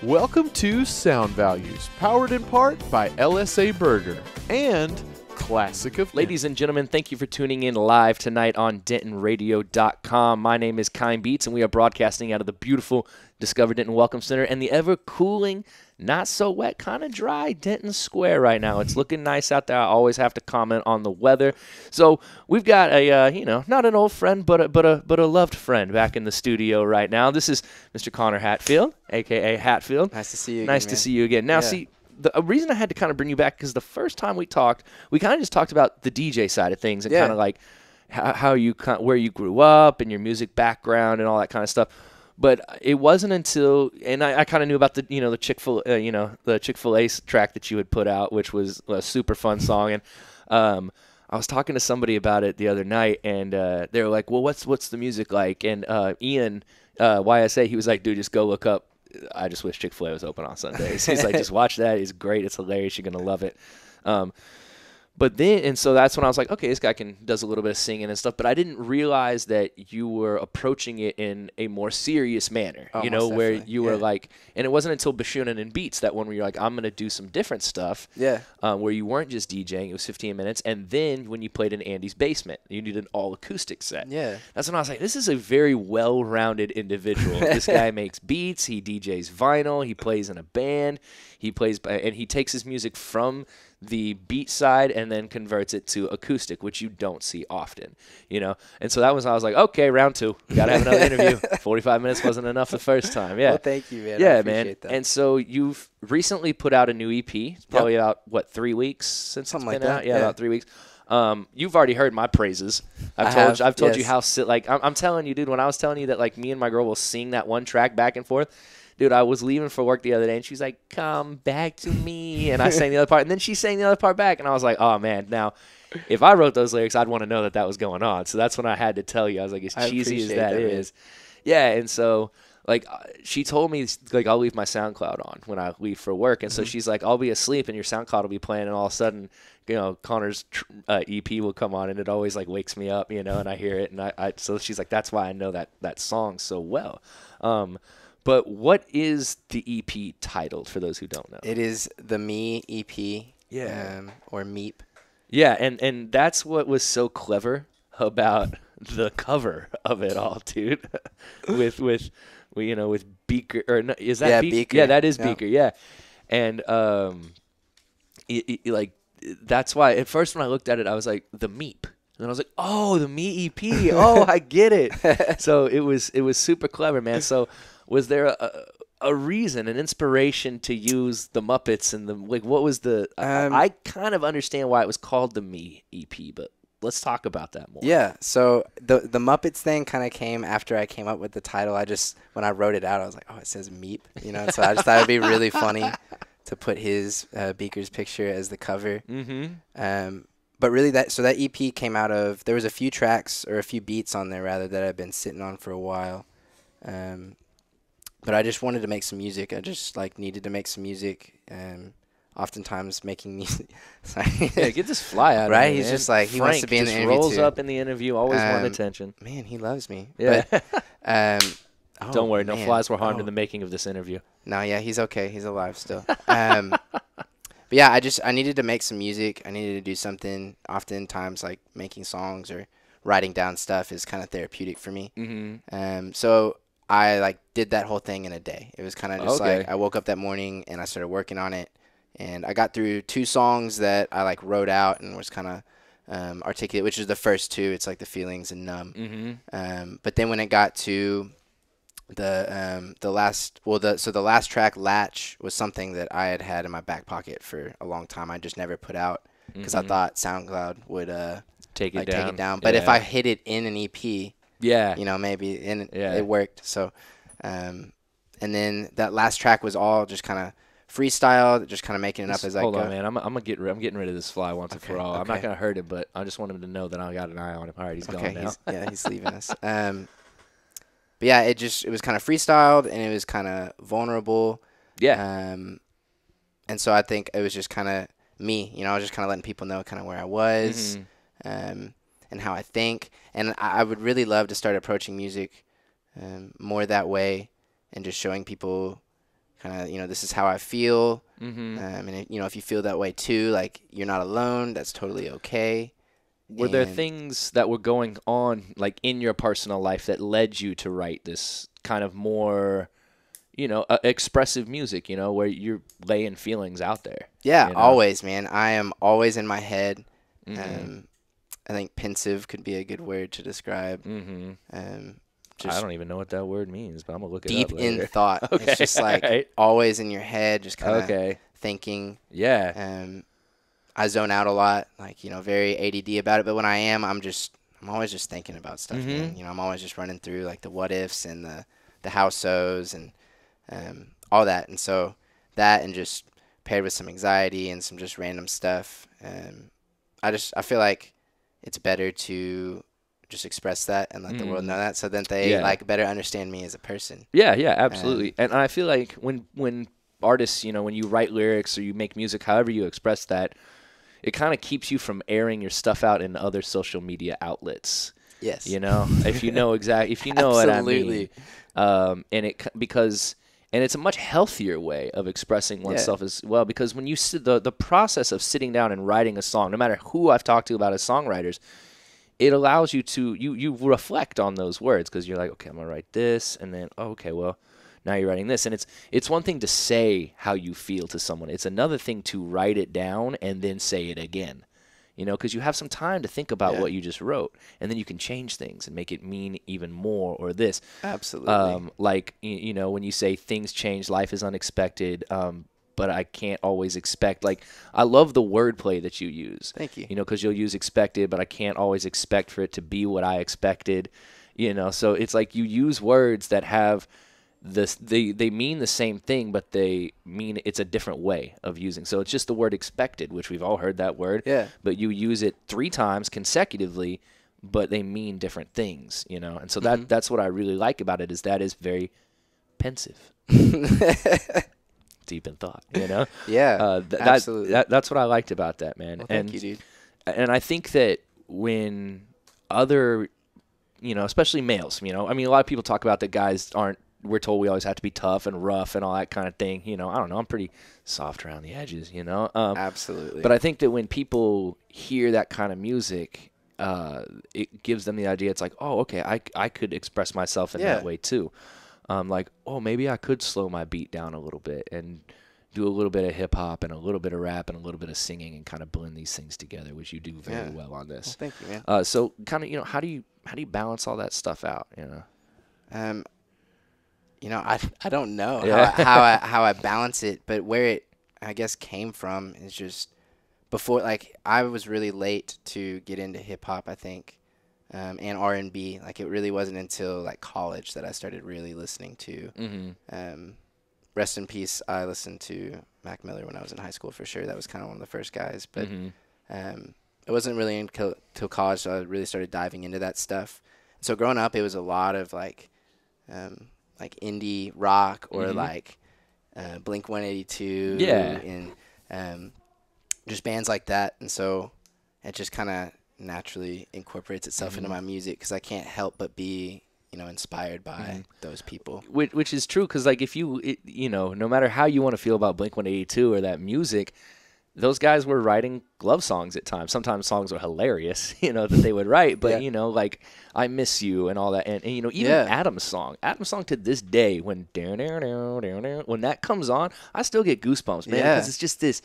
Welcome to Sound Values, powered in part by LSA Burger and Classic of Ladies and gentlemen, thank you for tuning in live tonight on DentonRadio.com. My name is Kine Beats, and we are broadcasting out of the beautiful Discover Denton Welcome Center and the ever-cooling, not-so-wet, kind of dry Denton Square right now. It's looking nice out there. I always have to comment on the weather. So we've got a, not an old friend, but a loved friend back in the studio right now. This is Mr. Connor Hatfield, a.k.a. Hatfield. Nice to see you again, Nice to see you again. Now, see, the reason I had to kind of bring you back because the first time we talked, we kind of just talked about the DJ side of things and kind of like how you where you grew up and your music background and all that kind of stuff. But it wasn't until, and I kind of knew about the Chick-fil-A track that you had put out, which was a super fun song. And I was talking to somebody about it the other night, and they were like, "Well, what's the music like?" And Ian YSA, he was like, "Dude, just go look up. I just wish Chick-fil-A was open on Sundays." He's like, "Just watch that. It's great. It's hilarious. You're gonna love it." But then, and so that's when I was like, okay, this guy does a little bit of singing and stuff, but I didn't realize that you were approaching it in a more serious manner, where you were like, and it wasn't until Bashunin and Beats that one where you're like, I'm going to do some different stuff, where you weren't just DJing, it was 15 minutes, and then when you played in Andy's basement, you did an all-acoustic set. Yeah. That's when I was like, this is a very well-rounded individual. This guy makes beats, he DJs vinyl, he plays in a band, and he takes his music from the beat side and then converts it to acoustic, which you don't see often, And so that was, I was like, okay, round two. Got to have another interview. 45 minutes wasn't enough the first time. Yeah. Well, thank you, man. Yeah, I appreciate that. And so you've recently put out a new EP. It's probably about, 3 weeks since Something it's like been that. out? Yeah, about 3 weeks. You've already heard my praises. I've told you how, I'm telling you, dude, when I was telling you that, like, me and my girl will sing that one track back and forth, dude, I was leaving for work the other day, and she's like, "Come back to me," and I sang the other part, and then she sang the other part back, and I was like, "Oh man!" Now, if I wrote those lyrics, I'd want to know that was going on. So that's when I had to tell you. I was like, as cheesy as that is, yeah. And so, like, she told me, like, I'll leave my SoundCloud on when I leave for work, and so she's like, "I'll be asleep, and your SoundCloud will be playing, and all of a sudden, Connor's EP will come on, and it always like wakes me up, and I hear it, and I so she's like, that's why I know that song so well." But what is the EP titled, for those who don't know? It is the Me EP, or Meep. Yeah, and that's what was so clever about the cover of it all, dude. with Beaker, or no, is that Beaker? Beaker? Yeah, that is Beaker. Yeah, and that's why at first when I looked at it, I was like, the Meep. And I was like, oh, the Me EP. Oh, I get it. So it was super clever, man. So was there a reason, an inspiration to use the Muppets and what was the? I kind of understand why it was called the Me EP, but let's talk about that more. Yeah. So the Muppets thing kind of came after I came up with the title. When I wrote it out, I was like, oh, it says Meep, So I just thought it'd be really funny to put his Beaker's picture as the cover. Mm-hmm. But really, that EP came out of, there was a few tracks, or a few beats on there, rather, that I've been sitting on for a while. But I just wanted to make some music. I just, needed to make some music. Oftentimes making music. Sorry. Yeah, get this fly out right? of here, He's man. just like, he Frank wants to be in the interview, rolls up in the interview, always want attention. Man, he loves me. Yeah. But, don't worry, no man. flies were harmed in the making of this interview. No, yeah, he's okay. He's alive still. But yeah, I needed to make some music. I needed to do something. Oftentimes, like, making songs or writing down stuff is kind of therapeutic for me. Mm-hmm. So I did that whole thing in a day. It was kind of just I woke up that morning and I started working on it, and I got through 2 songs that I wrote out and was kind of articulate, which is the first 2. It's the Feelings and Numb. Mm-hmm. But then when it got to the last track, Latch, was something that I had in my back pocket for a long time. I just never put out because I thought SoundCloud would take it down. But if I hit it in an EP, maybe it worked. So, and then that last track was all just kind of freestyled, just kind of making it up as I go. Hold on, man. I'm getting rid of this fly once and for all. I'm not gonna hurt him, but I just want him to know that I got an eye on him. All right, he's gone now. He's leaving us. But yeah, it was kind of freestyled, and it was kind of vulnerable. Yeah. And so I think it was just kind of me, I was just kind of letting people know kind of where I was, and how I think. And I would really love to start approaching music more that way, and just showing people kind of, you know, this is how I feel. Mm-hmm. And, you know, if you feel that way too, like, you're not alone. That's totally okay. Were there things that were going on, like, in your personal life that led you to write this kind of more, you know, expressive music, you know, where you're laying feelings out there? Yeah, you know? always, man. I am always in my head. Mm-hmm. I think pensive could be a good word to describe. Mm-hmm. Just I don't even know what that word means, but I'm gonna look it deep up later. in thought. Okay, It's just like right. always in your head, just kind of Okay. thinking. Yeah. I zone out a lot, like, you know, very ADD about it. But when I am, I'm always just thinking about stuff, man. You know, I'm always just running through like the what ifs and the how-sos and all that. And so that, and just paired with some anxiety and some just random stuff. I feel like it's better to just express that and let the world know that, so that they like better understand me as a person. Yeah, absolutely. And I feel like when artists, you know, when you write lyrics or you make music, however you express that, it kind of keeps you from airing your stuff out in other social media outlets. Yes. You know, if you know what I mean. And it's a much healthier way of expressing oneself as well, because when you sit, the process of sitting down and writing a song, no matter who I've talked to about as songwriters, it allows you to you reflect on those words, because you're like, okay, I'm gonna write this, and then okay, well, now you're writing this. And it's one thing to say how you feel to someone. It's another thing to write it down and then say it again. You know, because you have some time to think about what you just wrote, and then you can change things and make it mean even more, or this. Absolutely. Like, you know, when you say things change, life is unexpected, but I can't always expect. Like, I love the wordplay that you use. Thank you. You know, because you'll use expected, but I can't always expect for it to be what I expected. You know, so it's like you use words that have this, they mean the same thing, but they mean it's a different way of using. So it's just the word expected, which we've all heard that word. Yeah. But you use it 3 times consecutively, but they mean different things, you know. And so that's what I really like about it, is that is very pensive. Deep in thought, you know. Yeah. Absolutely. That's what I liked about that, man. Well, thank you, dude. And I think that when other, you know, especially males, you know, I mean, a lot of people talk about that guys aren't, we're told we always have to be tough and rough and all that kind of thing. You know, I don't know. I'm pretty soft around the edges, you know. Absolutely. But I think that when people hear that kind of music, it gives them the idea. It's like, oh, okay, I could express myself in that way too. Like, oh, maybe I could slow my beat down a little bit and do a little bit of hip hop and a little bit of rap and a little bit of singing, and kind of blend these things together, which you do very well on this. Well, thank you, man. So kind of, you know, how do you balance all that stuff out, you know? You know, I don't know how I balance it, but where it, I guess, came from is just before, like, I was really late to get into hip hop, I think, and R&B. Like, it really wasn't until like college that I started really listening to. Rest in peace. I listened to Mac Miller when I was in high school, for sure. That was kind of one of the first guys, but it wasn't really until college so I really started diving into that stuff. So growing up, it was a lot of like indie rock, or like Blink 182 and just bands like that. And so it just kind of naturally incorporates itself into my music, because I can't help but be, you know, inspired by those people. Which is true, because like if you know, no matter how you want to feel about Blink 182 or that music, those guys were writing love songs at times. Sometimes songs were hilarious, you know, that they would write. But, you know, like I Miss You and all that. And you know, even Adam's song to this day, when that comes on, I still get goosebumps, man. Because it's just this,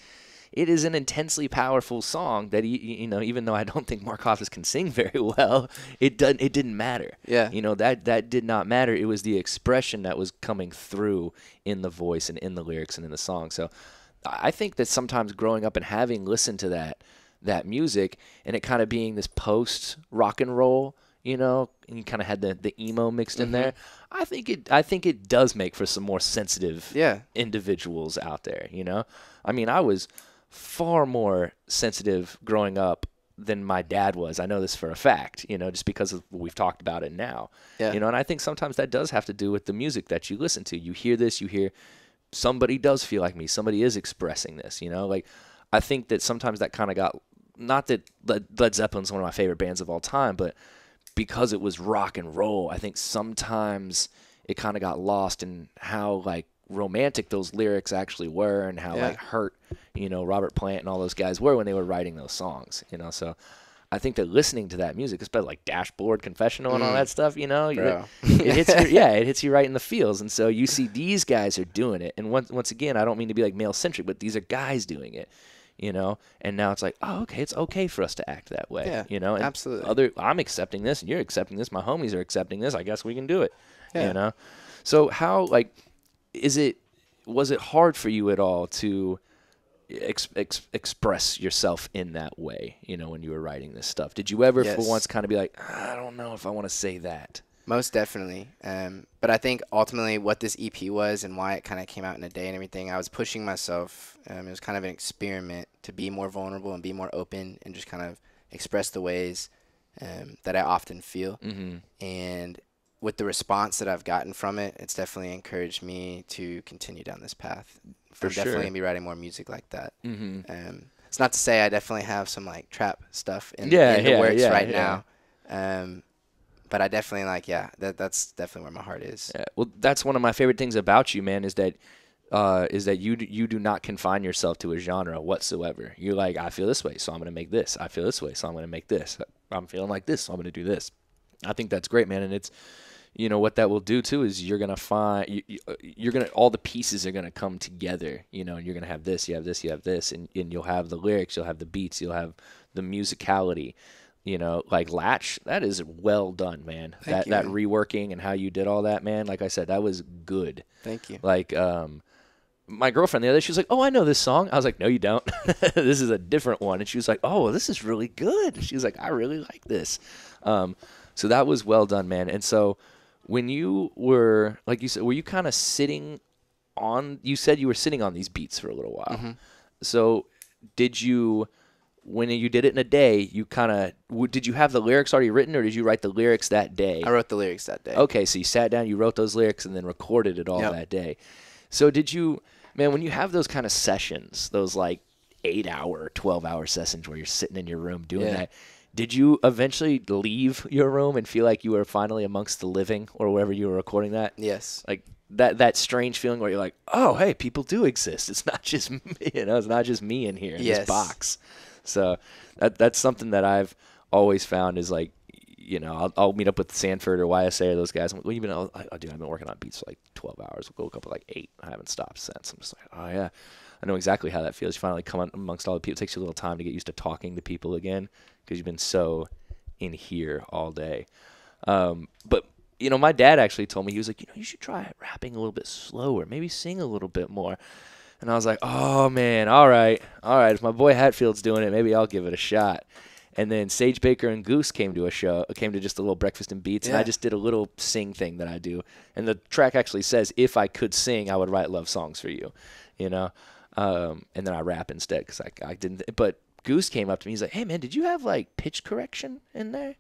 it is an intensely powerful song that, you know, even though I don't think Mark Hoppus can sing very well, it didn't matter. Yeah. You know, that did not matter. It was the expression that was coming through in the voice and in the lyrics and in the song. So I think that sometimes growing up and having listened to that music, and it kind of being this post rock and roll, you know, and you kind of had the emo mixed in there, I think it does make for some more sensitive individuals out there, you know. I mean, I was far more sensitive growing up than my dad was. I know this for a fact, you know, just because of, we've talked about it now. You know, and I think sometimes that does have to do with the music that you listen to. You hear this, you hear somebody does feel like me. Somebody is expressing this, you know? Like, I think that sometimes that kind of got, not that Led Zeppelin's one of my favorite bands of all time, but because it was rock and roll, I think sometimes it kind of got lost in how, like, romantic those lyrics actually were, and how like hurt, you know, Robert Plant and all those guys were when they were writing those songs, you know. So I think that listening to that music, especially like Dashboard Confessional and all that stuff, you know, it hits you, it hits you right in the feels. And so you see these guys are doing it. And once again, I don't mean to be like male centric, but these are guys doing it, you know. And now it's like, oh, okay, it's okay for us to act that way, you know. And absolutely. I'm accepting this, and you're accepting this. My homies are accepting this. I guess we can do it, you know. So how, like, was it hard for you at all to express yourself in that way, you know, when you were writing this stuff? Did you ever for once kind of be like, I don't know if I want to say that? Most definitely. But I think ultimately what this EP was and why it kind of came out in a day and everything, I was pushing myself. It was kind of an experiment to be more vulnerable and be more open and just kind of express the ways that I often feel. And with the response that I've gotten from it, it's definitely encouraged me to continue down this path. I'm definitely going to be writing more music like that. It's not to say I definitely have some like trap stuff in the works right now. But I definitely that's definitely where my heart is. Yeah. Well, that's one of my favorite things about you, man, is that you do not confine yourself to a genre whatsoever. You're like, I feel this way, so I'm going to make this. I feel this way, so I'm going to make this. I'm feeling like this, so I'm going to do this. I think that's great, man. And it's, you know, what that will do too is you're gonna find all the pieces are gonna come together, you know, and you're gonna have this, you have this, you have this, and you'll have the lyrics, you'll have the beats, you'll have the musicality, you know, like Latch. That is well done, man. That reworking and how you did all that, man. Like I said, that was good. Thank you. Like my girlfriend the other day, she was like, "Oh, I know this song." I was like, "No, you don't. This is a different one." And she was like, "Oh, well, this is really good." She was like, "I really like this." So that was well done, man. And so when you were, like you said, were you kind of sitting on, you said you were sitting on these beats for a little while. So did you, when you did it in a day, you kind of, did you have the lyrics already written, or did you write the lyrics that day? I wrote the lyrics that day. Okay, so you sat down, you wrote those lyrics, and then recorded it all that day. So did you, man, when you have those kind of sessions, those like 8-hour, 12-hour sessions where you're sitting in your room doing that, did you eventually leave your room and feel like you were finally amongst the living, or wherever you were recording that? Yes. Like that strange feeling where you're like, oh, hey, people do exist. It's not just me, you know, it's not just me in here in this box. So that's something that I've always found is like, you know, I'll meet up with Sanford or YSA or those guys. I'm like, well, you've been, dude, I've been working on beats for like 12 hours. We'll go up at like 8. I haven't stopped since. I'm just like, oh yeah, I know exactly how that feels. You finally come amongst all the people. It takes you a little time to get used to talking to people again, because you've been so in here all day. But, you know, my dad actually told me, he was like, you know, you should try rapping a little bit slower, maybe sing a little bit more. And I was like, oh, man, all right. If my boy Hatfield's doing it, maybe I'll give it a shot. And then Sage Baker and Goose came to just a little breakfast and beats, and I just did a little sing thing that I do. And the track actually says, if I could sing, I would write love songs for you, you know. And then I rap instead, because I didn't. But Goose came up to me. He's like, hey, man, did you have, like, pitch correction in there?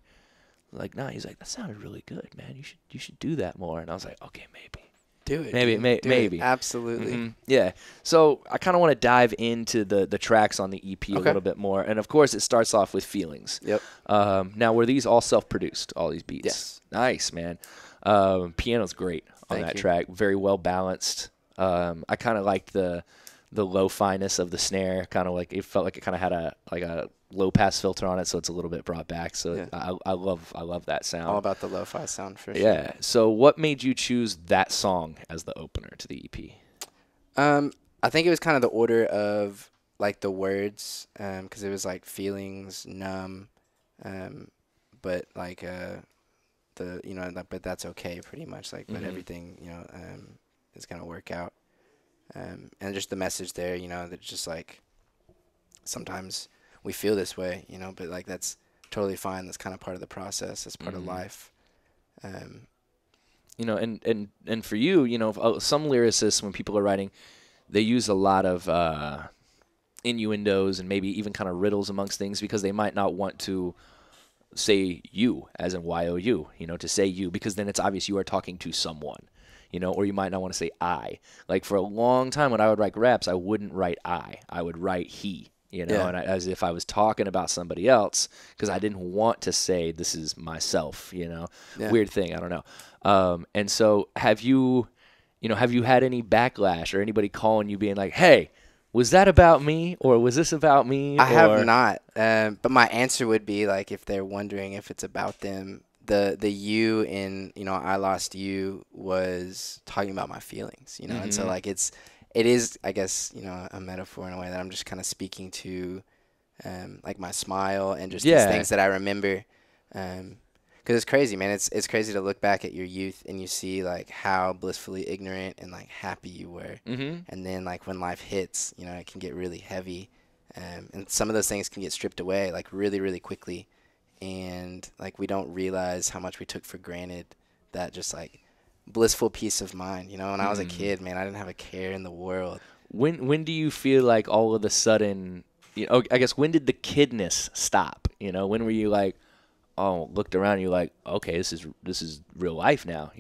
I'm like, no. He's like, that sounded really good, man. You should do that more. And I was like, okay, maybe. Do it. Maybe. Absolutely. Yeah. So I kind of want to dive into the tracks on the EP a little bit more. And, of course, it starts off with Feelings. Yep. Now, were these all self-produced, all these beats? Yes. Nice, man. Piano's great on that track. Very well balanced. I kind of liked the lo-fi-ness of the snare. Kind of like, it felt like it kind of had a low pass filter on it, so it's a little bit brought back. So I love that sound. All about the lo-fi sound for sure. Yeah. So what made you choose that song as the opener to the EP? I think it was kind of the order of like the words, because it was like feelings, numb, but like but that's okay, pretty much, like, but everything, you know, is gonna work out, and just the message there, you know, that just like sometimes we feel this way, you know, but like that's totally fine. That's kind of part of the process. That's part of life. You know, and for you, you know, some lyricists, when people are writing, they use a lot of innuendos and maybe even kind of riddles amongst things, because they might not want to say you, as in Y-O-U, you know, to say you, because then it's obvious you are talking to someone, you know, or you might not want to say I. Like for a long time when I would write raps, I wouldn't write I would write he. You know, and as if I was talking about somebody else, because I didn't want to say this is myself, you know. Weird thing, I don't know. And so have you, have you had any backlash or anybody calling you being like, hey, was that about me or was this about me? I have not. But my answer would be like, if they're wondering if it's about them, the you in, I Lost You was talking about my feelings, and so like it is, I guess, a metaphor in a way that I'm just kind of speaking to, like my smile and just these things that I remember. Because it's crazy, man. It's crazy to look back at your youth and you see like how blissfully ignorant and like happy you were. And then like when life hits, it can get really heavy. And some of those things can get stripped away like really, really quickly. And like we don't realize how much we took for granted that just like blissful peace of mind. When I was a kid, man, I didn't have a care in the world. When do you feel like all of a sudden, I guess when did the kidness stop? When were you like, oh, looked around and you're like, okay, this is real life now,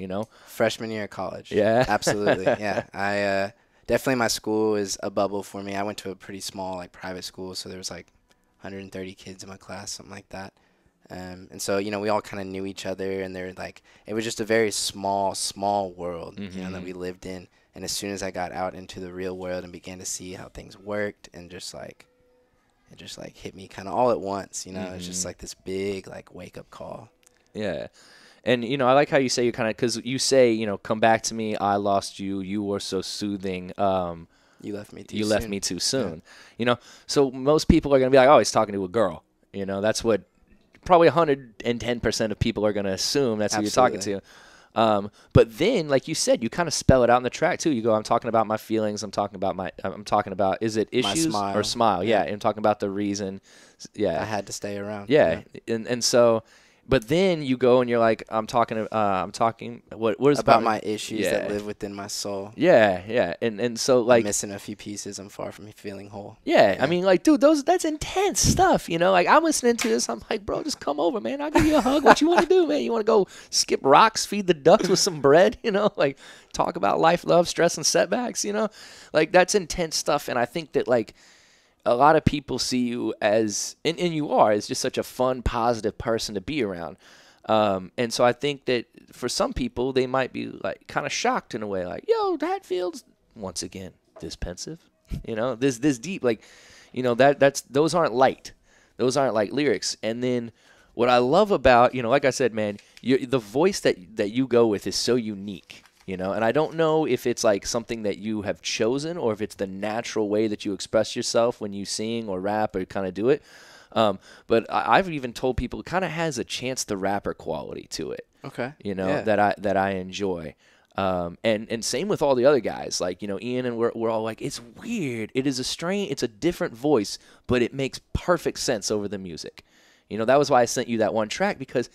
Freshman year of college. Yeah. Absolutely. Yeah. I definitely, my school is a bubble for me. I went to a pretty small like private school, so there was like 130 kids in my class, something like that. And so, we all kind of knew each other, and it was just a very small world, that we lived in. And as soon as I got out into the real world and began to see how things worked, and it just hit me kind of all at once, It's just like this big like wake up call. Yeah. And, I like how you say because you say, come back to me, I lost you, you were so soothing. You left me too soon. soon. Left me too soon. Yeah. So most people are going to be like, oh, he's talking to a girl. That's what probably 110% of people are going to assume that's who you're talking to. But then, like you said, you kind of spell it out in the track too. You go, I'm talking about my feelings. I'm talking about, is it issues or smile? Yeah. I'm talking about the reason. Yeah. I had to stay around. Yeah. And so, but then you go and you're like, what is about my issues that live within my soul. Yeah. Yeah. And so like I'm missing a few pieces. I'm far from feeling whole. Yeah. I mean, like, dude, that's intense stuff. Like I'm listening to this. I'm like, bro, just come over, man. I'll give you a hug. What you want to do, man? You want to go skip rocks, feed the ducks with some bread, like talk about life, love, stress, and setbacks, like that's intense stuff. And I think that like, a lot of people see you as, and you are, as just such a fun, positive person to be around. And so I think that for some people, they might be like kind of shocked in a way, like, yo, Hatfield's once again this pensive, this deep, like, those aren't light. Those aren't like lyrics. And then what I love about, like I said, man, the voice that you go with is so unique. And I don't know if it's like something that you have chosen or if it's the natural way that you express yourself when you sing or rap or kind of do it. But I've even told people it kind of has a Chance the Rapper quality to it. Okay. That I enjoy. And same with all the other guys, like, Ian, and we're all like, it's weird. It is it's a different voice, but it makes perfect sense over the music. That was why I sent you that one track, because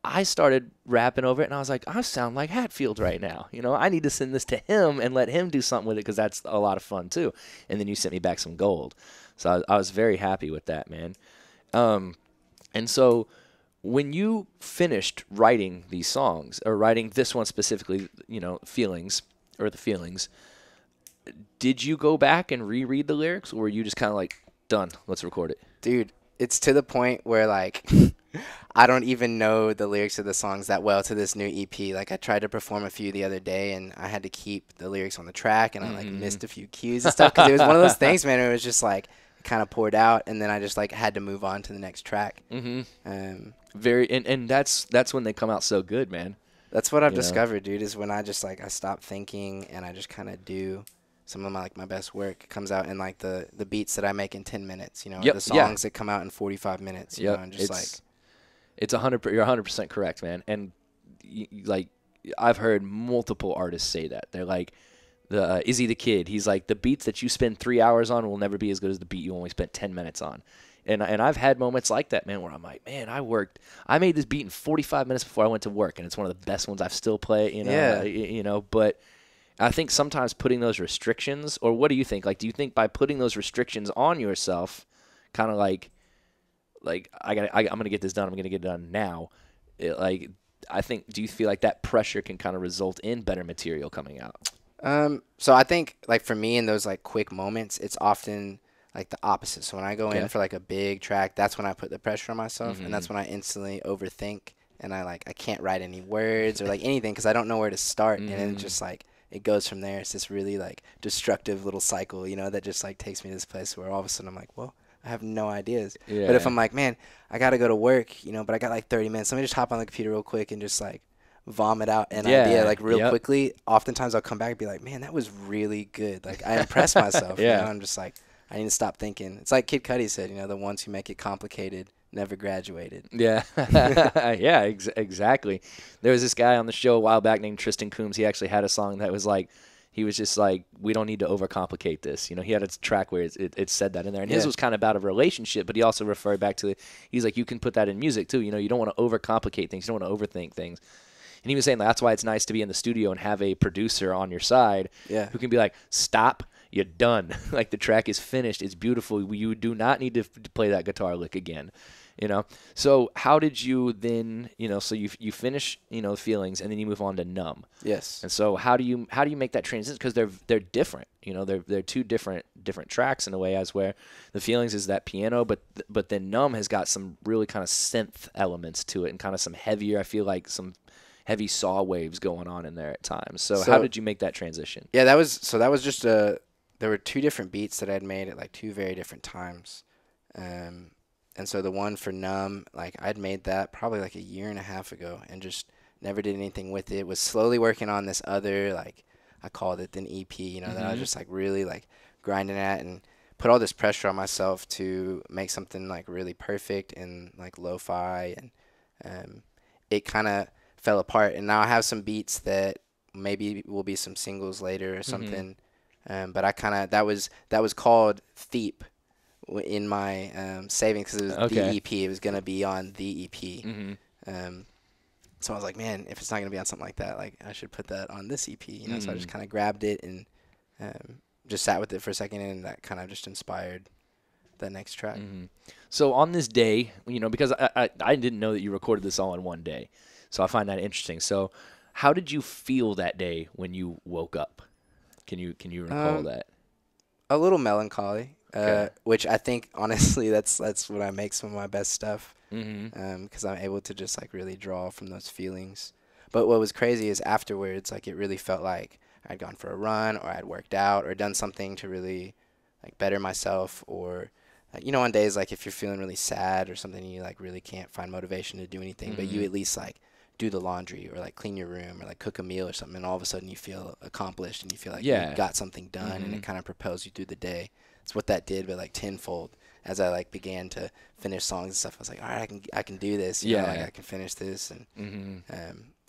I started rapping over it, and I was like, I sound like Hatfield right now. I need to send this to him and let him do something with it, because that's a lot of fun too. And then you sent me back some gold. So I was very happy with that, man. And so when you finished writing these songs, or writing this one specifically, Feelings, did you go back and reread the lyrics, or were you just kind of like, done, let's record it? Dude, it's to the point where like I don't even know the lyrics of the songs that well to this new EP. Like I tried to perform a few the other day, and I had to keep the lyrics on the track, and I like missed a few cues and stuff, because it was one of those things, man. It was just like kind of poured out, and then I just like had to move on to the next track. And that's when they come out so good, man. That's what I've discovered, dude, is when I just like I stop thinking and I just kind of do some of my best work comes out in like the beats that I make in 10 minutes, the songs that come out in 45 minutes, you know, and just it's 100%, you're 100% correct, man. And like I've heard multiple artists say that. They're like, Izzy the Kid, he's like, the beats that you spend 3 hours on will never be as good as the beat you only spent 10 minutes on. And I've had moments like that, man, where I'm like, man, I made this beat in 45 minutes before I went to work, and it's one of the best ones I've still played, but I think sometimes putting those restrictions, or what do you think? Like, do you think by putting those restrictions on yourself, kind of like I'm gonna get this done, I'm gonna get it done now, I think, do you feel like that pressure can kind of result in better material coming out? So I think like for me in those like quick moments, it's often like the opposite. So when I go in for like a big track, that's when I put the pressure on myself, and that's when I instantly overthink, and I can't write any words or like anything, because I don't know where to start, and it's just like it goes from there. It's this really like destructive little cycle, you know, that just like takes me to this place where all of a sudden I'm like, well, I have no ideas. Yeah. But if I'm like, man, I got to go to work, you know, but I got like 30 minutes. Let me just hop on the computer real quick and just like vomit out an idea like real quickly. Oftentimes I'll come back and be like, man, that was really good. Like I impressed myself. You know? I'm just like, I need to stop thinking. It's like Kid Cudi said, you know, the ones who make it complicated never graduated. Yeah. Yeah, exactly. There was this guy on the show a while back named Tristan Coombs. He actually had a song that was like, he was just like, we don't need to overcomplicate this. You know, he had a track where it said that in there. And his was kind of about a relationship, but he also referred back to he's like, you can put that in music too. You know, you don't want to overcomplicate things. You don't want to overthink things. And he was saying that's why it's nice to be in the studio and have a producer on your side who can be like, stop, you're done. Like the track is finished. It's beautiful. You do not need to play that guitar lick again. You know, so how did you then, you know, so you finish, you know, Feelings and then you move on to Numb. Yes. And so how do you make that transition? Because they're different, you know, they're two different tracks in a way, as where the Feelings is that piano, but then Numb has got some really kind of synth elements to it and kind of some heavier, I feel like some heavy saw waves going on in there at times. So how did you make that transition? Yeah, that was just there were two different beats that I'd made at like two very different times. And so the one for Numb, like I'd made that probably like a year and a half ago and just never did anything with it. Was slowly working on this other, like I called it an EP, you know, that I was just like really like grinding at and put all this pressure on myself to make something like really perfect and like lo-fi, and it kind of fell apart. And now I have some beats that maybe will be some singles later or something. But I kind of, that was called Theep in my savings, because it was the EP. It was going to be on the EP. So I was like, man, if it's not going to be on something like that, like I should put that on this EP, you know. So I just kind of grabbed it and just sat with it for a second, and that kind of just inspired the next track. So on this day, you know, because I didn't know that you recorded this all in one day, so I find that interesting. So how did you feel that day when you woke up? Can you recall that? A little melancholy. Which I think, honestly, that's when I make some of my best stuff, because I'm able to just like really draw from those feelings. But what was crazy is afterwards, like it really felt like I'd gone for a run, or I'd worked out, or done something to really like better myself, or you know, on days like if you're feeling really sad or something, you like really can't find motivation to do anything, but you at least like do the laundry or like clean your room or like cook a meal or something, and all of a sudden you feel accomplished and you feel like you got something done, and it kind of propels you through the day. It's what that did, but like tenfold. As I like began to finish songs and stuff, I was like, all right, I can do this. You know, like I can finish this, and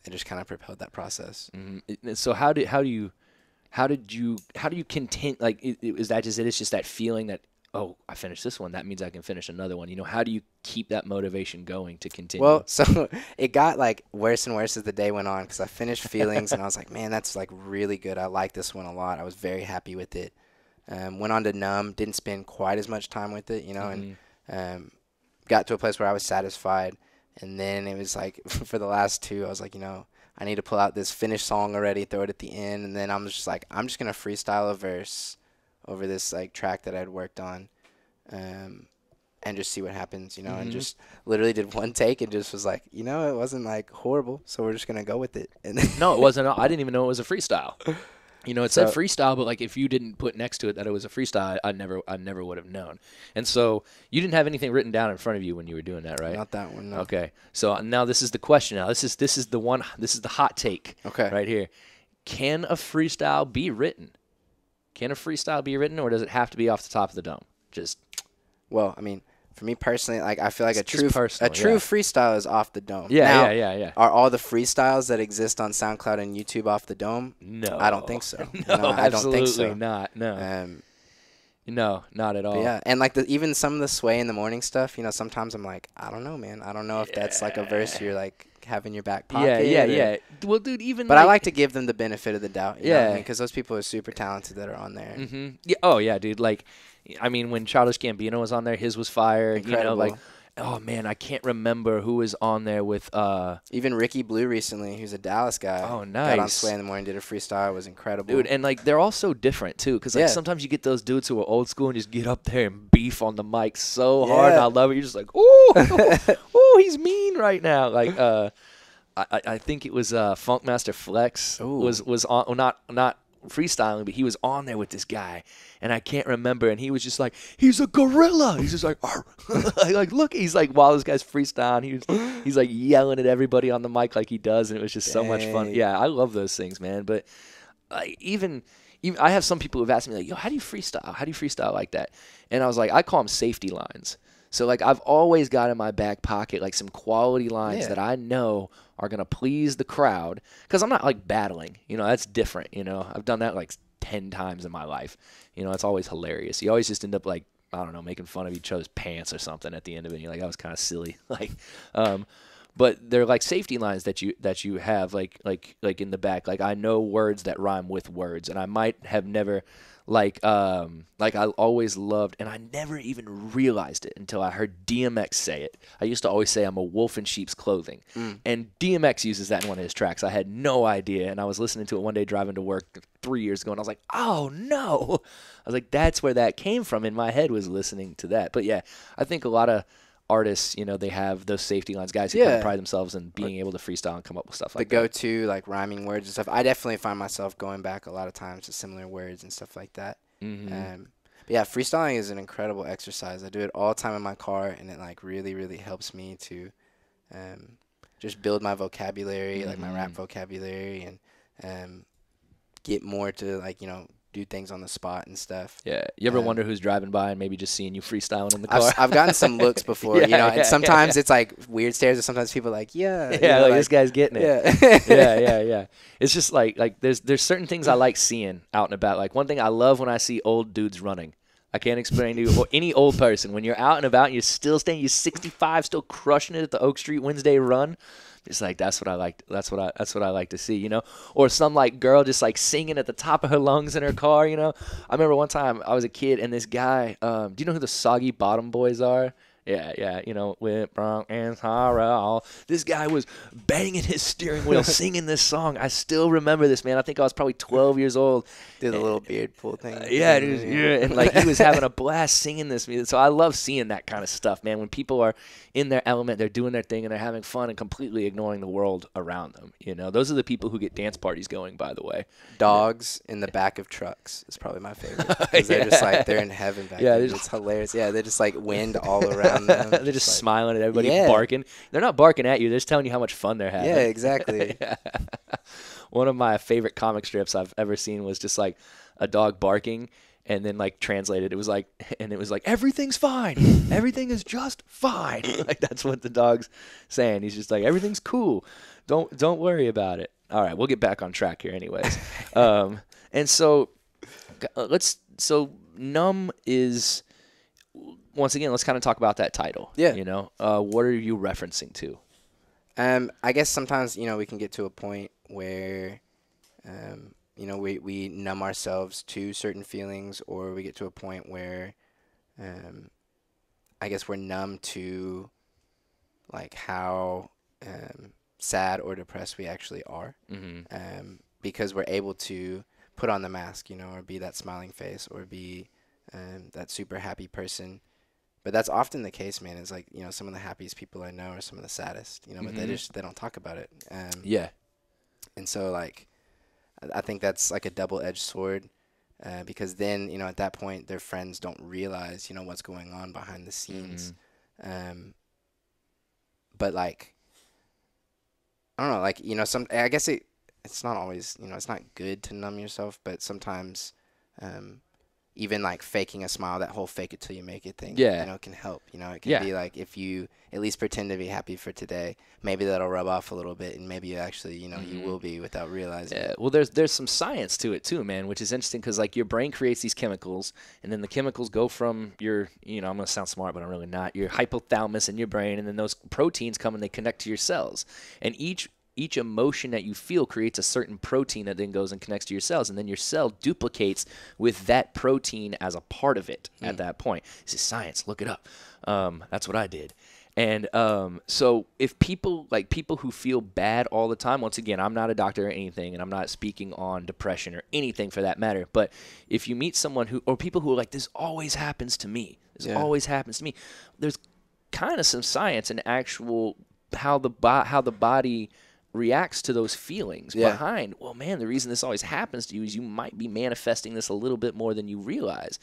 it just kind of propelled that process. So how do you continue? Like, is that just it? It's just that feeling that, oh, I finished this one, that means I can finish another one. You know, how do you keep that motivation going to continue? Well, so it got like worse and worse as the day went on, because I finished Feelings and I was like, man, that's like really good. I like this one a lot. I was very happy with it. Went on to Numb, didn't spend quite as much time with it, you know, and got to a place where I was satisfied. And then it was like, for the last two, I was like, you know, I need to pull out this finished song already, throw it at the end. And then I'm just like, I'm just going to freestyle a verse over this like track that I'd worked on, and just see what happens, you know, and just literally did one take and just was like, you know, it wasn't like horrible, so we're just going to go with it. And no, it wasn't. I didn't even know it was a freestyle. You know, it said freestyle, but like if you didn't put next to it that it was a freestyle, I never would have known. And so you didn't have anything written down in front of you when you were doing that, right? Not that one, no. Okay. So now this is the question. Now this is the one. This is the hot take. Okay. Right here. Can a freestyle be written? Can a freestyle be written, or does it have to be off the top of the dome? Well, I mean, for me personally, like I feel like a true personal, freestyle is off the dome. Yeah, now, yeah. Are all the freestyles that exist on SoundCloud and YouTube off the dome? No, I don't think so. No, I don't think so. Absolutely not. No. No, not at all. Yeah, and like even some of the Sway in the Morning stuff, you know, sometimes I'm like, I don't know, man. I don't know if that's like a verse you're like have in your back pocket. Yeah. Well, dude, but I like to give them the benefit of the doubt. You know what I mean? Because those people are super talented that are on there. Yeah. Oh yeah, dude. Like, I mean, when Childish Gambino was on there, his was fire. Incredible. You know, like, oh man, I can't remember who was on there with. Even Ricky Blue recently, who's a Dallas guy. Oh, nice. Got on Sway in the Morning, did a freestyle. It was incredible, dude. And like, they're all so different too, because like sometimes you get those dudes who are old school and just get up there and beef on the mic so hard, and I love it. You're just like, ooh, ooh, he's mean right now, like. I think it was Funkmaster Flex Ooh. was on, well, not freestyling, but he was on there with this guy, and I can't remember, and he was just like, he's a gorilla. He's just like, like look, he's like, while this guy's freestyling, he's like yelling at everybody on the mic like he does, and it was just so much fun. Yeah, I love those things, man. But even I have some people who've asked me like, yo, how do you freestyle? How do you freestyle like that? And I was like, I call them safety lines. So, like, I've always got in my back pocket, like, some quality lines that I know are going to please the crowd. Because I'm not, like, battling. You know, that's different, you know. I've done that, like, 10 times in my life. You know, it's always hilarious. You always just end up, like, I don't know, making fun of each other's pants or something at the end of it. And you're like, that was kind of silly. Like, but they're, like, safety lines that you have, like in the back. Like, I know words that rhyme with words. And I might have never... Like I always loved, and I never even realized it until I heard DMX say it. I used to always say I'm a wolf in sheep's clothing. And DMX uses that in one of his tracks. I had no idea, and I was listening to it one day driving to work 3 years ago, and I was like, oh, no. I was like, that's where that came from in my head, was listening to that. But, yeah, I think a lot of artists, you know, they have those safety lines, guys who kind of pride themselves in being able to freestyle and come up with stuff like that. The go-to, like, rhyming words and stuff. I definitely find myself going back a lot of times to similar words and stuff like that. But yeah, freestyling is an incredible exercise. I do it all the time in my car, and it, like, really, really helps me to just build my vocabulary, like my rap vocabulary, and get more to, like, you know, do things on the spot and stuff. Yeah. You ever wonder who's driving by and maybe just seeing you freestyling in the car? I've gotten some looks before, you know, and sometimes it's like weird stares, or sometimes people are like, yeah. Yeah, you know, like, this guy's getting it. Yeah. It's just like there's certain things I like seeing out and about. Like, one thing I love when I see old dudes running. I can't explain to you, or any old person, when you're out and about and you're still staying, you're 65, still crushing it at the Oak Street Wednesday run. It's like, that's what I like. That's what I like to see, you know. Or some, like, girl just, like, singing at the top of her lungs in her car, you know. I remember one time I was a kid, and this guy, do you know who the Soggy Bottom Boys are? Yeah, you know, with Bronx and Harrell. This guy was banging his steering wheel, singing this song. I still remember this, man. I think I was probably 12 years old. Did a little beard pull thing. Yeah, and like, he was having a blast singing this music. So I love seeing that kind of stuff, man. When people are in their element, they're doing their thing, and they're having fun and completely ignoring the world around them. You know, those are the people who get dance parties going, by the way. Dogs in the back of trucks is probably my favorite. Because they're just like, they're in heaven back there. It's hilarious. Yeah, they're just like wind all around. They're just like, smiling at everybody, barking. They're not barking at you. They're just telling you how much fun they're having. Yeah, exactly. One of my favorite comic strips I've ever seen was just like a dog barking, and then, like, translated, it was like everything's fine. Everything is just fine. Like, that's what the dog's saying. He's just like, everything's cool. Don't worry about it. All right, we'll get back on track here anyways. And so Numb is... Once again, let's kind of talk about that title. Yeah. You know, what are you referencing to? I guess sometimes, you know, we can get to a point where, you know, we numb ourselves to certain feelings, or we get to a point where, I guess we're numb to, like, how sad or depressed we actually are, because we're able to put on the mask, you know, or be that smiling face, or be that super happy person. But that's often the case, man. It's like, you know, some of the happiest people I know are some of the saddest, you know, but they don't talk about it. Yeah. And so, like, I think that's like a double-edged sword, because then, you know, at that point, their friends don't realize, you know, what's going on behind the scenes. But, like, I don't know, like, you know, I guess it's not always, you know, it's not good to numb yourself, but sometimes, even, like, faking a smile, that whole fake it till you make it thing, you know, can help. You know, it can be like, if you at least pretend to be happy for today, maybe that'll rub off a little bit, and maybe you actually, you know, you will be without realizing it. Well, there's some science to it too, man, which is interesting, because, like, your brain creates these chemicals, and then the chemicals go from your, you know, I'm going to sound smart, but I'm really not, your hypothalamus in your brain, and then those proteins come and they connect to your cells. And each emotion that you feel creates a certain protein that then goes and connects to your cells, and then your cell duplicates with that protein as a part of it at that point. This is science. Look it up. That's what I did. And so if people who feel bad all the time, once again, I'm not a doctor or anything, and I'm not speaking on depression or anything for that matter, but if you meet someone or people who are like, this always happens to me, always happens to me, there's kind of some science and actual how the body reacts to those feelings Yeah. behind, well, man, the reason this always happens to you is you might be manifesting this a little bit more than you realize,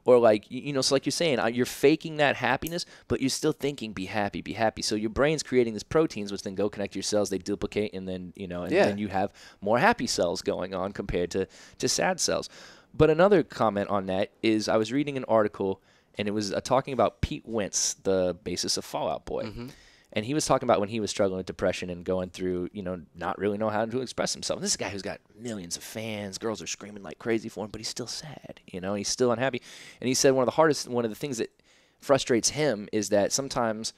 or like, so like you're saying, you're faking that happiness, but you're still thinking, be happy, be happy. So your brain's creating these proteins, which then go connect to your cells, they duplicate, and then, then you have more happy cells going on compared to sad cells. But another comment on that is I was reading an article, and it was talking about Pete Wentz, the bassist of Fall Out Boy. Mm-hmm. And he was talking about when he was struggling with depression and going through, not really know how to express himself. This is a guy who's got millions of fans. Girls are screaming like crazy for him, but he's still sad. He's still unhappy. And he said one of the things that frustrates him is that sometimes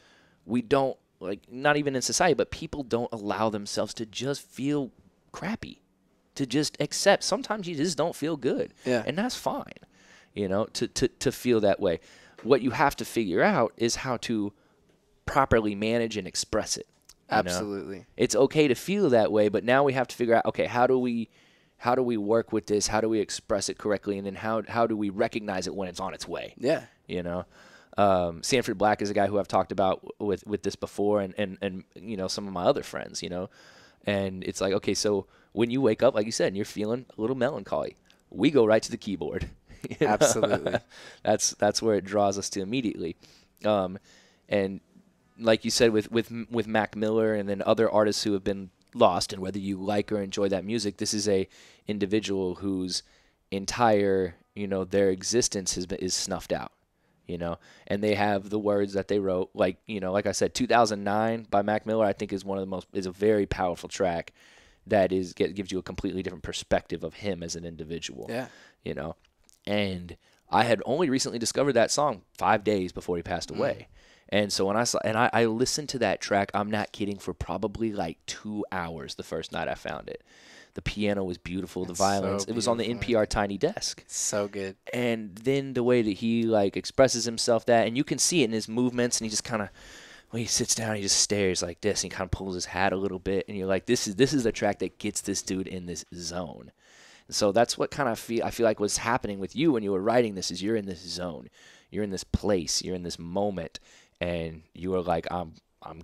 we don't, like, not even in society, but people don't allow themselves to just feel crappy, to just accept. Sometimes you just don't feel good. Yeah. And that's fine, to feel that way. What you have to figure out is how to properly manage and express it. Absolutely. It's okay to feel that way, but now we have to figure out, okay, how do we work with this? How do we express it correctly? And then how do we recognize it when it's on its way? Yeah. Sanford Black is a guy who I've talked about with this before, and some of my other friends, and it's like, okay, so when you wake up, like you said, and you're feeling a little melancholy, we go right to the keyboard. Absolutely. That's where it draws us to immediately. And like you said, with Mac Miller and then other artists who have been lost, and whether you like or enjoy that music, this is a individual whose entire, their existence is snuffed out, and they have the words that they wrote, like I said, 2009 by Mac Miller, I think is a very powerful track that gives you a completely different perspective of him as an individual. Yeah. And I had only recently discovered that song 5 days before he passed away. And so when I listened to that track, I'm not kidding, for probably like 2 hours the first night I found it. The piano was beautiful, the violins. It was on the NPR Tiny Desk. So good. And then the way that he like expresses himself, and you can see it in his movements, and he just kind of, when he sits down, he just stares like this, and he kind of pulls his hat a little bit, and you're like, this is the track that gets this dude in this zone. So that's what I feel like was happening with you when you were writing this, is you're in this zone. You're in this place, you're in this moment, and you were like, I'm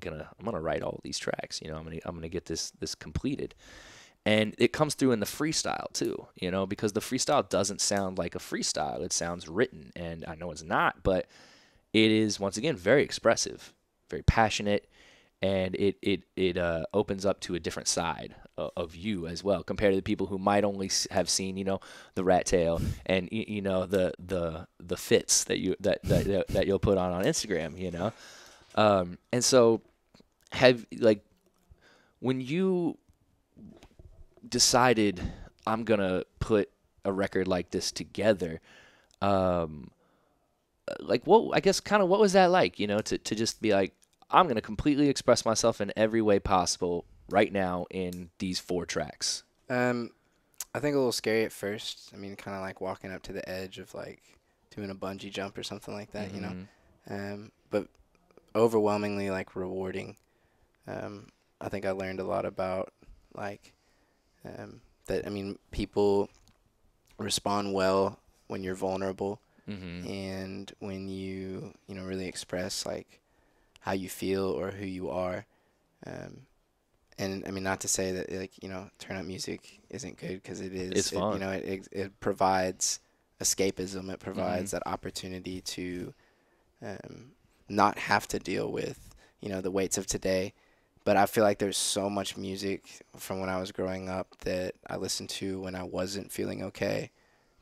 gonna write all of these tracks, I'm gonna get this completed. And it comes through in the freestyle too, because the freestyle doesn't sound like a freestyle. It sounds written, and I know it's not, but it is, once again, very expressive, very passionate, and it opens up to a different side of you as well, compared to the people who might only have seen, the rat tail and the fits that you'll put on Instagram, and so when you decided I'm gonna put a record like this together, what was that like, to just be like, I'm going to completely express myself in every way possible right now in these 4 tracks? I think a little scary at first. I mean, kind of like walking up to the edge of like doing a bungee jump or something like that, but overwhelmingly like rewarding. I think I learned a lot about like that. I mean, people respond well when you're vulnerable, and when you really express like how you feel or who you are. And I mean, not to say that like, turn up music isn't good, because it is. It's fun. It provides escapism. It provides that opportunity to not have to deal with, the weights of today. But I feel like there's so much music from when I was growing up that I listened to when I wasn't feeling okay,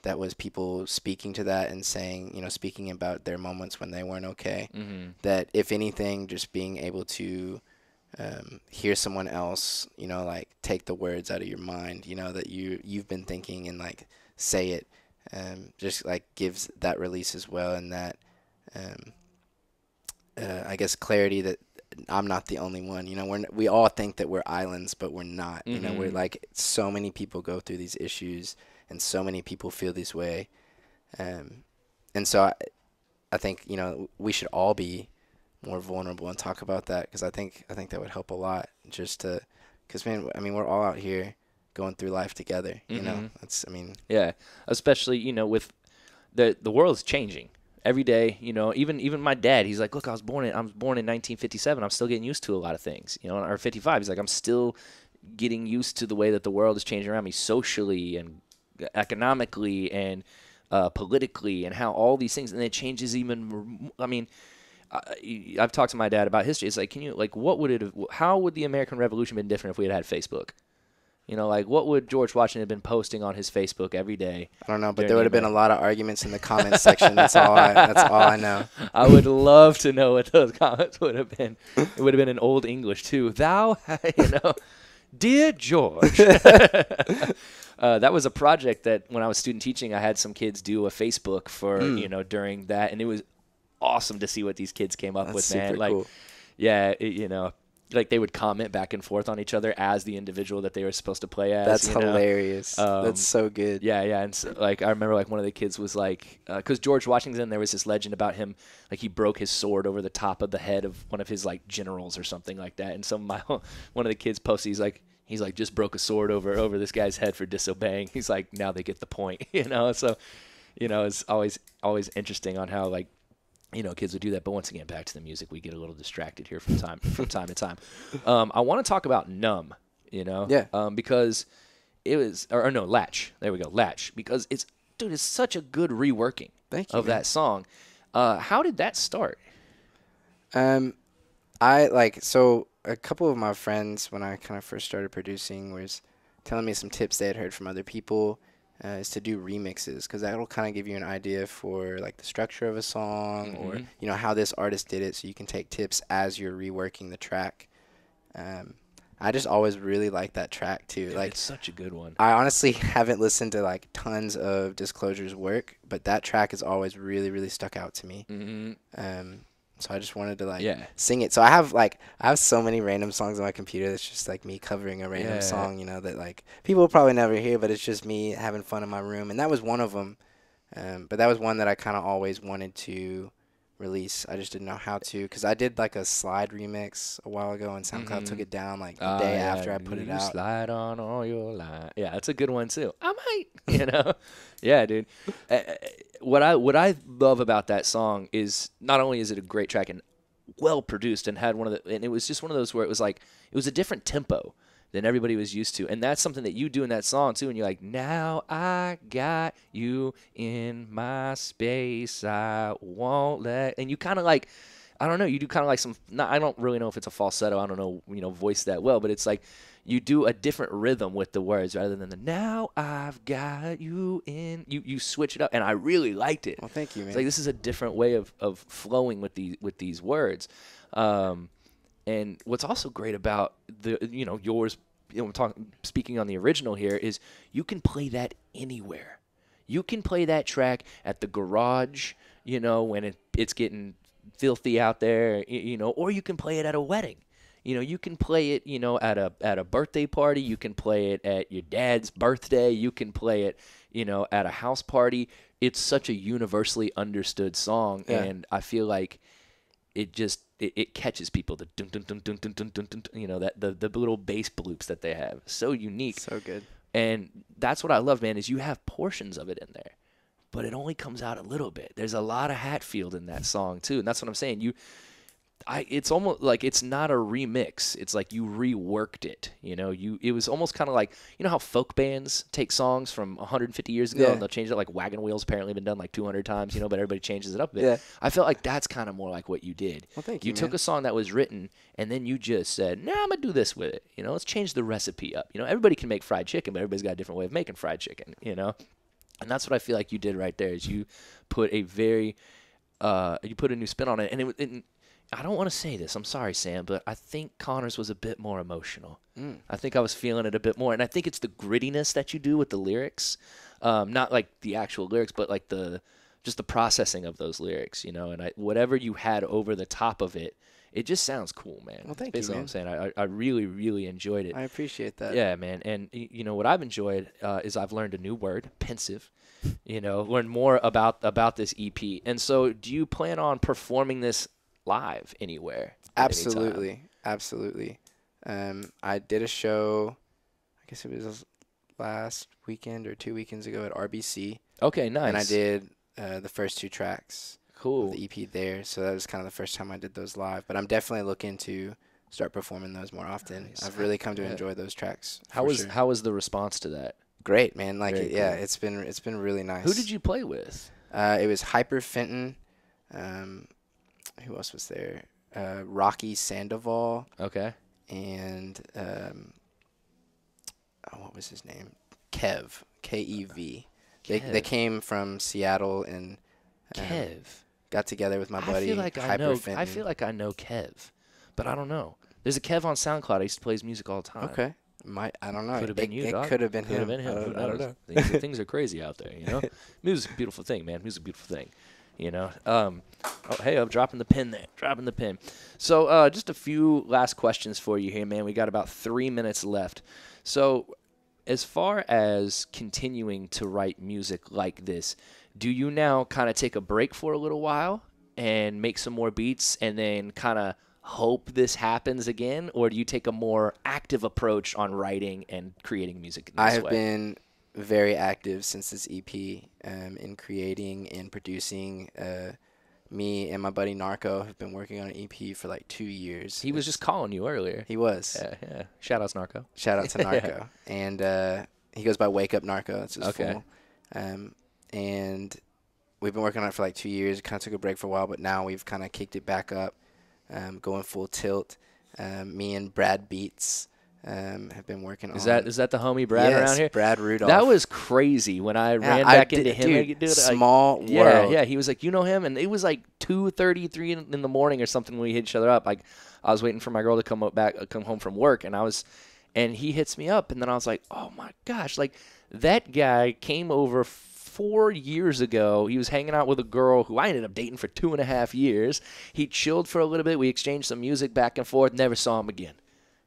that was people speaking to that and saying, speaking about their moments when they weren't okay. That if anything, just being able to hear someone else, like take the words out of your mind, that you've been thinking, and like say it, just like gives that release as well. And that, I guess, clarity that I'm not the only one. We all think that we're islands, but we're not. We're like, so many people go through these issues, and so many people feel this way. And so I think, we should all be more vulnerable and talk about that, because I think that would help a lot, just to, because, man, I mean, we're all out here going through life together, That's, I mean. Yeah, especially, with the world's changing. every day, you know, even my dad, he's like, look, I was born in 1957. I'm still getting used to a lot of things, you know, or 55. He's like, I'm still getting used to the way that the world is changing around me socially and economically and politically, and how all these things, and it changes even. I mean, I've talked to my dad about history. It's like, how would the American Revolution been different if we had Facebook? You know, like, what would George Washington have been posting on his Facebook every day? I don't know, but there would have been a lot of arguments in the comments section. That's all I know. I would love to know what those comments would have been. It would have been in Old English, too. Dear George. That was a project that when I was student teaching, I had some kids do a Facebook for, you know, during that. And it was awesome to see what these kids came up with, man. Super cool. Yeah, you know. Like, they would comment back and forth on each other as the individual that they were supposed to play as. That's hilarious. That's so good. Yeah. And so, like, I remember, like, one of the kids was like, because George Washington, there was this legend about him, like, he broke his sword over the top of the head of one of his, like, generals or something like that. And one of the kids posted, he's like, just broke a sword over this guy's head for disobeying. He's like, now they get the point, you know. So, you know, it's always interesting on how, like, you know, kids would do that. But once again, back to the music, we get a little distracted here from time to time. I want to talk about Numb, you know? Yeah. Because it was, or no, Latch. There we go, Latch. Because it's such a good reworking that song. How did that start? So a couple of my friends, when I kind of first started producing, was telling me some tips they had heard from other people. Is to do remixes, because that'll kind of give you an idea for like the structure of a song, or you know, how this artist did it, so you can take tips as you're reworking the track. I just always really like that track too. Dude, like, it's such a good one. I honestly haven't listened to like tons of Disclosure's work, but that track has always really, really stuck out to me. So I just wanted to sing it. So I have so many random songs on my computer that's just like me covering a random song, you know, that like people will probably never hear, but it's just me having fun in my room. And that was one of them. But that was one that I kind of always wanted to release. I just didn't know how to, because I did like a slide remix a while ago, and SoundCloud took it down like the day after I put it out. Slide on all your line. Yeah, that's a good one too. I might, you know. Yeah, dude. What I love about that song is not only is it a great track and well produced, and and it was just one of those where it was like, it was a different tempo than everybody was used to. And that's something that you do in that song too. And you're like, now I got you in my space, I won't let, and you kind of like, I don't know, you do kind of like I don't really know if it's a falsetto, I don't know, you know, voice that well, but it's like you do a different rhythm with the words rather than the now I've got you in. You switch it up, and I really liked it. Well, thank you, man. It's like, this is a different way of flowing with these words. And what's also great about yours, speaking on the original here, is you can play that anywhere. You can play that track at the garage, you know, when it's getting filthy out there, you know, or you can play it at a wedding. You know, you can play it, you know, at a birthday party. You can play it at your dad's birthday. You can play it, you know, at a house party. It's such a universally understood song, and I feel like it just it catches people. The dun dun dun dun dun dun dun dun, you know, that the little bass bloops that they have, so unique, so good. And that's what I love, man. Is you have portions of it in there, but it only comes out a little bit. There's a lot of Hatfield in that song too, and that's what I'm saying. It's almost like it's not a remix. It's like you reworked it. You know, it was almost kind of like, you know how folk bands take songs from 150 years ago and they'll change it. Like Wagon Wheel's apparently been done like 200 times, you know, but everybody changes it up a bit. Yeah. I felt like that's kind of more like what you did. Well, thank you. You took a song that was written and then you just said, nah, I'm going to do this with it. You know, let's change the recipe up. You know, everybody can make fried chicken, but everybody's got a different way of making fried chicken, you know? And that's what I feel like you did right there, is you put a new spin on it. And I don't want to say this, I'm sorry, Sam, but I think Connor's was a bit more emotional. I think I was feeling it a bit more. And I think it's the grittiness that you do with the lyrics. Not like the actual lyrics, but like just the processing of those lyrics, you know. And whatever you had over the top of it, it just sounds cool, man. Well, thank you, man. What I'm saying. I really, really enjoyed it. I appreciate that. Yeah, man. And, you know, what I've enjoyed is I've learned a new word, pensive. You know, learn more about this EP. And so do you plan on performing this live anywhere? Absolutely. I did a show, I guess it was last weekend or 2 weekends ago at RBC. Okay, nice. And I did the first two tracks. Cool. the EP there. So that was kind of the first time I did those live. But I'm definitely looking to start performing those more often. Nice. I've really come to enjoy those tracks. How was the response to that? Great, man. Like, Very yeah, cool. it's been really nice. Who did you play with? It was Hyper Fenton. Who else was there? Rocky Sandoval Okay. and what was his name? Kev. K-E-V. They came from Seattle and Kev. got together with my buddy. I feel like Hyper Fenton. I feel like I know Kev, but I don't know. There's a Kev on SoundCloud. I used to play his music all the time. Okay. I don't know. Could have been you, It dog. could have been him. Who I don't knows? know. Things are crazy out there, you know? Music's a beautiful thing, man. Music's a beautiful thing, you know? Oh, hey, I'm dropping the pin there. Dropping the pin. So just a few last questions for you here, man. We got about 3 minutes left. So as far as continuing to write music like this, do you now kind of take a break for a little while and make some more beats and then kind of hope this happens again, or do you take a more active approach on writing and creating music in this I have way? been very active since this EP in creating and producing. Me and my buddy Narco have been working on an EP for like 2 years. He was just calling you earlier. He was. Yeah. Shout outs, Narco. Shout out to Narco. And he goes by Wake Up Narco. That's his full. And we've been working on it for like 2 years. Kind of took a break for a while, but now we've kind of kicked it back up, going full tilt. Me and Brad Beats have been working on. Is that the homie Brad yes, around here? Brad Rudolph. That was crazy when I ran back into him. Dude, small world. Yeah. He was like, you know him, and it was like 2:33 in the morning or something when we hit each other up. Like, I was waiting for my girl to come home from work, and he hits me up, and then I was like, oh my gosh, like that guy came over 4 years ago. He was hanging out with a girl who I ended up dating for 2.5 years. He chilled for a little bit. We exchanged some music back and forth. Never saw him again.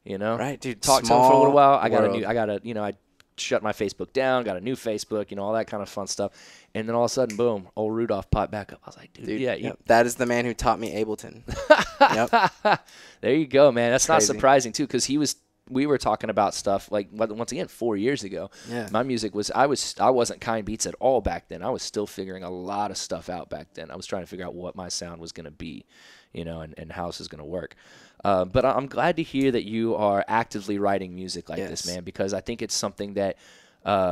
You know, right, dude. Talked to him for a little while. I shut my Facebook down, got a new Facebook, all that kind of fun stuff. And then all of a sudden, boom, old Rudolph popped back up. I was like, dude yeah. Yep. That is the man who taught me Ableton. Yep. There you go, man. That's Crazy. not surprising, too, because we were talking about stuff like, once again, 4 years ago. Yeah. My music was, I wasn't Kind Beats at all back then. I was still figuring a lot of stuff out back then. I was trying to figure out what my sound was going to be, and how this is going to work. But I'm glad to hear that you are actively writing music like this, man, because I think it's something that,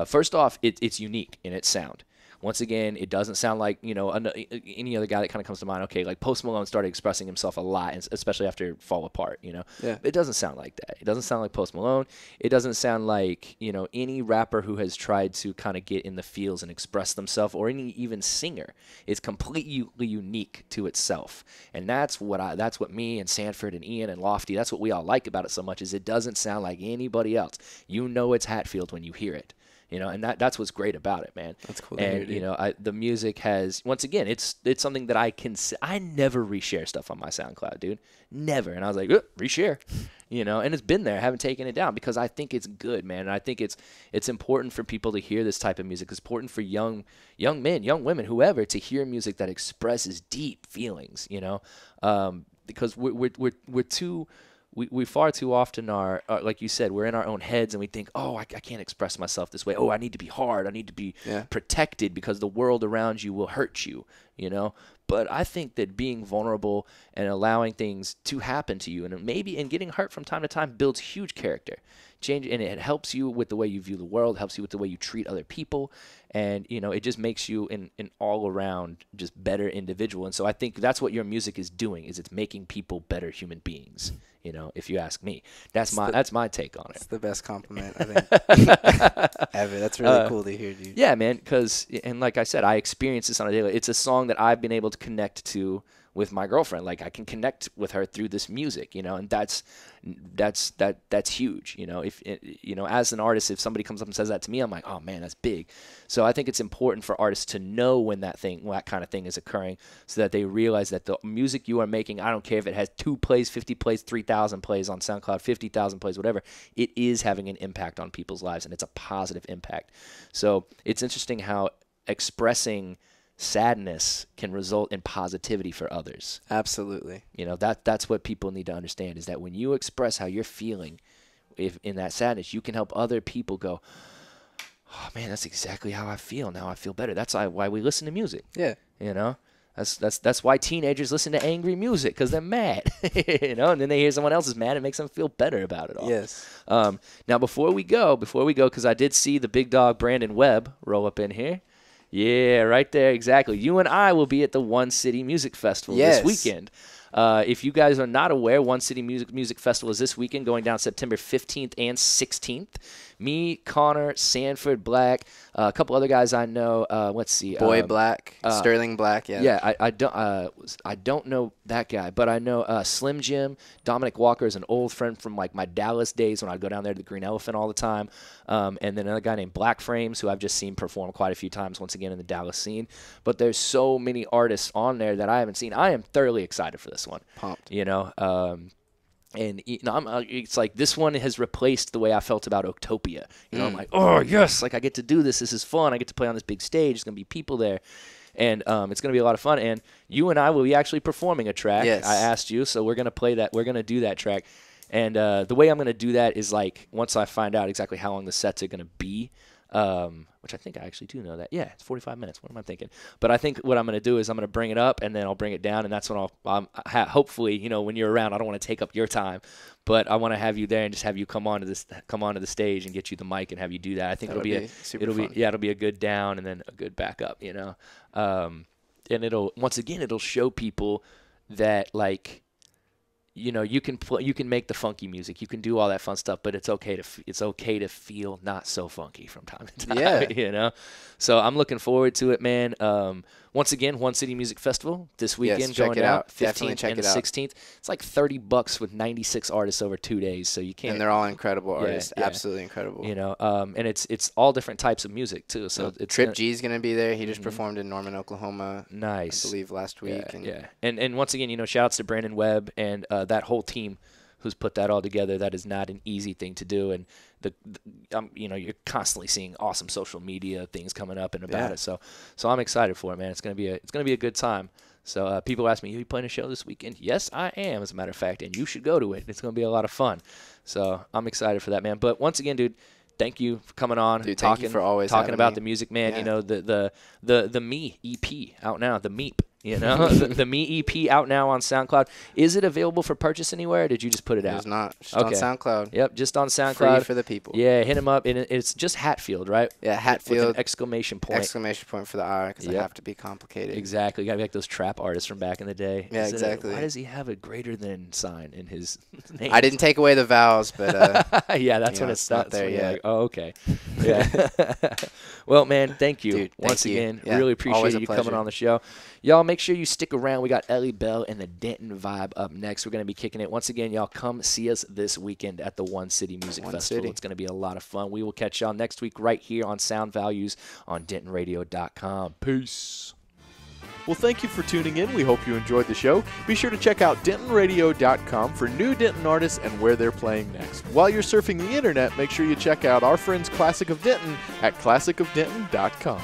first off, it's unique in its sound. Once again, it doesn't sound like, any other guy that kind of comes to mind. Okay, like Post Malone started expressing himself a lot, and especially after Fall Apart, Yeah. It doesn't sound like that. It doesn't sound like Post Malone. It doesn't sound like, any rapper who has tried to kind of get in the fields and express themselves, or any even singer. It's completely unique to itself. And that's what me and Sanford and Ian and Lofty, that's what we all like about it so much, is it doesn't sound like anybody else. It's Hatfield when you hear it. And that's what's great about it, man. That's cool. And the music has, once again, it's something that I never reshare stuff on my SoundCloud, dude, never. And I was like, reshare, and it's been there. I haven't taken it down because I think it's good, man. And I think it's important for people to hear this type of music. It's important for young men, young women, whoever, to hear music that expresses deep feelings, because we're too. We far too often are, like you said, we're in our own heads and we think, oh, I can't express myself this way. Oh, I need to be hard. I need to be protected because the world around you will hurt you, But I think that being vulnerable and allowing things to happen to you and getting hurt from time to time builds huge character. And it helps you with the way you view the world, helps you with the way you treat other people. And, it just makes you an all around just better individual. And so I think that's what your music is doing, is it's making people better human beings. If you ask me, that's my take on it. It's the best compliment I think ever. That's really cool to hear, dude. Yeah, man. And like I said, I experience this on a daily. It's a song that I've been able to connect to with my girlfriend. Like I can connect with her through this music, and that's huge. If as an artist, if somebody comes up and says that to me, I'm like, oh man, that's big. So I think it's important for artists to know when that kind of thing is occurring, so that they realize that the music you are making, I don't care if it has 2 plays, 50 plays, 3,000 plays on SoundCloud, 50,000 plays, whatever, it is having an impact on people's lives, and it's a positive impact. So it's interesting how expressing sadness can result in positivity for others. Absolutely. That's what people need to understand, is that when you express how you're feeling in that sadness, you can help other people go, oh man, that's exactly how I feel. Now I feel better. That's why we listen to music. Yeah. That's why teenagers listen to angry music, because they're mad, you know. And then they hear someone else is mad, it makes them feel better about it all. Yes. Now before we go, because I did see the big dog Brandon Webb roll up in here. Yeah, right there, exactly. You and I will be at the One City Music Festival this weekend. If you guys are not aware, One City Music Festival is this weekend, going down September 15th and 16th. Me, Connor, Sanford Black, a couple other guys I know. Let's see, Boy Black, Sterling Black. Yeah. Yeah, I don't know that guy, but I know Slim Jim. Dominic Walker is an old friend from like my Dallas days when I'd go down there to the Green Elephant all the time. And then another guy named Black Frames, who I've just seen perform quite a few times, once again in the Dallas scene. But there's so many artists on there that I haven't seen. I am thoroughly excited for this one. Pumped. You know. And you know, it's like this one has replaced the way I felt about Octopia. You know, I'm like, oh, yes, like I get to do this. This is fun. I get to play on this big stage. There's going to be people there. And it's going to be a lot of fun. And you and I will be actually performing a track. Yes. I asked you, so we're going to play that. We're going to do that track. And the way I'm going to do that is, like, once I find out exactly how long the sets are going to be, which I think I actually do know that. Yeah, it's 45 minutes. What am I thinking? But I think what I'm going to do is I'm going to bring it up, and then I'll bring it down, and that's when I'll hopefully, you know, when you're around, I don't want to take up your time, but I want to have you there and just have you come onto the stage and get you the mic and have you do that. I think it'll be a good down and then a good back up, you know. And it'll show people that, like, you know, you can make the funky music, you can do all that fun stuff, but it's okay to feel not so funky from time to time. Yeah. You know, so I'm looking forward to it, man. Once again, One City Music Festival this weekend, check going it out. 15th and 16th. It's like $30 with 96 artists over 2 days, so you can't. And they're all incredible artists, absolutely incredible. You know, and it's all different types of music too. So Trip G's gonna be there. He just performed in Norman, Oklahoma. Nice, I believe last week. And once again, you know, shout outs to Brandon Webb and that whole team who's put that all together. That is not an easy thing to do, and you know, you're constantly seeing awesome social media things coming up and about it. So I'm excited for it, man. It's gonna be a good time. So people ask me, "Are you playing a show this weekend?" Yes, I am, as a matter of fact, and you should go to it. It's gonna be a lot of fun. So I'm excited for that, man. But once again, dude, thank you for coming on, dude, thank you for always talking about me. the music, man. Yeah. You know, the Me EP out now, the Meep. You know, the Me EP out now on SoundCloud. Is it available for purchase anywhere, or did you just put it out? It's not. Just on SoundCloud. Yep, just on SoundCloud. Free for the people. Yeah, hit him up. And it's just Hatfield, right? Yeah, Hatfield. With an exclamation point. Exclamation point for the R, because I have to be complicated. Exactly. You got to be like those trap artists from back in the day. Yeah, exactly. Why does he have a greater than sign in his name? I didn't take away the vowels, but yeah, that's when it's not there yet. Like, oh, okay. Yeah. Well, man, thank you. Dude, once again. Yeah, really appreciate you coming on the show. Y'all, make sure you stick around. We got Ellie Bell and the Denton Vibe up next. We're going to be kicking it. Once again, y'all, come see us this weekend at the One City Music Festival. It's going to be a lot of fun. We will catch y'all next week right here on Sound Values on DentonRadio.com. Peace. Well, thank you for tuning in. We hope you enjoyed the show. Be sure to check out DentonRadio.com for new Denton artists and where they're playing next. While you're surfing the internet, make sure you check out our friends Classic of Denton at ClassicOfDenton.com.